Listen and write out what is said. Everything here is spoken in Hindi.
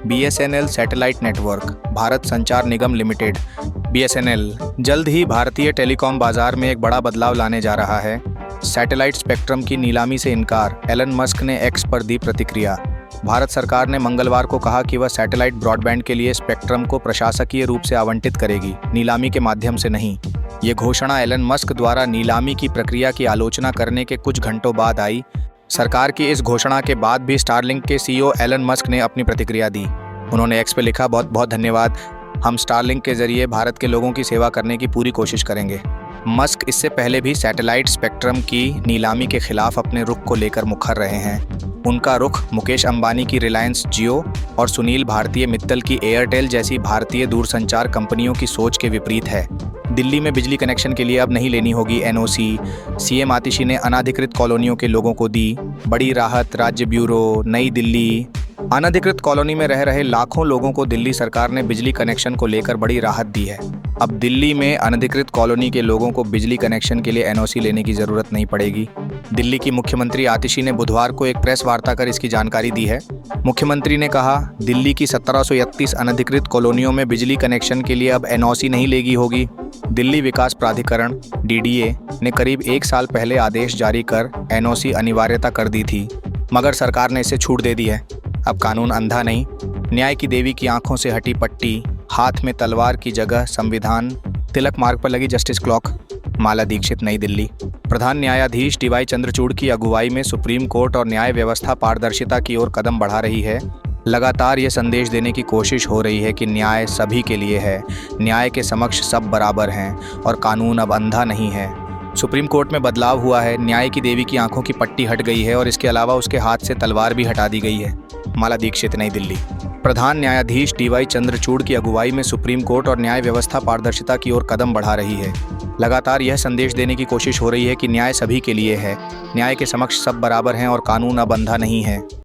BSNL सैटेलाइट नेटवर्क, भारत संचार निगम लिमिटेड BSNL जल्द ही भारतीय टेलीकॉम बाजार में एक बड़ा बदलाव लाने जा रहा है। सैटेलाइट स्पेक्ट्रम की नीलामी से इनकार, एलन मस्क ने एक्स पर दी प्रतिक्रिया। भारत सरकार ने मंगलवार को कहा कि वह सैटेलाइट ब्रॉडबैंड के लिए स्पेक्ट्रम को प्रशासकीय रूप से आवंटित करेगी, नीलामी के माध्यम से नहीं। ये घोषणा एलन मस्क द्वारा नीलामी की प्रक्रिया की आलोचना करने के कुछ घंटों बाद आई। सरकार की इस घोषणा के बाद भी स्टारलिंक के CEO एलन मस्क ने अपनी प्रतिक्रिया दी। उन्होंने एक्स पे लिखा, बहुत बहुत धन्यवाद, हम स्टारलिंक के जरिए भारत के लोगों की सेवा करने की पूरी कोशिश करेंगे। मस्क इससे पहले भी सैटेलाइट स्पेक्ट्रम की नीलामी के खिलाफ अपने रुख को लेकर मुखर रहे हैं। उनका रुख मुकेश अंबानी की रिलायंस जियो और सुनील भारतीय मित्तल की एयरटेल जैसी भारतीय दूरसंचार कंपनियों की सोच के विपरीत है। दिल्ली में बिजली कनेक्शन के लिए अब नहीं लेनी होगी NOC। CM आतिशी ने अनाधिकृत कॉलोनियों के लोगों को दी बड़ी राहत। राज्य ब्यूरो, नई दिल्ली। अनधिकृत कॉलोनी में रह रहे लाखों लोगों को दिल्ली सरकार ने बिजली कनेक्शन को लेकर बड़ी राहत दी है। अब दिल्ली में अनधिकृत कॉलोनी के लोगों को बिजली कनेक्शन के लिए NOC लेने की ज़रूरत नहीं पड़ेगी। दिल्ली की मुख्यमंत्री आतिशी ने बुधवार को एक प्रेस वार्ता कर इसकी जानकारी दी है। मुख्यमंत्री ने कहा, दिल्ली की 1731 अनधिकृत कॉलोनियों में बिजली कनेक्शन के लिए अब NOC नहीं लेगी होगी। दिल्ली विकास प्राधिकरण DDA ने करीब 1 साल पहले आदेश जारी कर NOC अनिवार्यता कर दी थी, मगर सरकार ने इसे छूट दे दी है। अब कानून अंधा नहीं। न्याय की देवी की आंखों से हटी पट्टी, हाथ में तलवार की जगह संविधान, तिलक मार्ग पर लगी जस्टिस क्लॉक। माला दीक्षित, नई दिल्ली। प्रधान न्यायाधीश DY चंद्रचूड़ की अगुवाई में सुप्रीम कोर्ट और न्याय व्यवस्था पारदर्शिता की ओर कदम बढ़ा रही है। लगातार ये संदेश देने की कोशिश हो रही है कि न्याय सभी के लिए है, न्याय के समक्ष सब बराबर हैं और कानून अब अंधा नहीं है। सुप्रीम कोर्ट में बदलाव हुआ है, न्याय की देवी की आंखों की पट्टी हट गई है और इसके अलावा उसके हाथ से तलवार भी हटा दी गई है। माला दीक्षित, नई दिल्ली। प्रधान न्यायाधीश DY चंद्रचूड़ की अगुवाई में सुप्रीम कोर्ट और न्याय व्यवस्था पारदर्शिता की ओर कदम बढ़ा रही है। लगातार यह संदेश देने की कोशिश हो रही है कि न्याय सभी के लिए है, न्याय के समक्ष सब बराबर हैं और कानून अब अंधा नहीं है।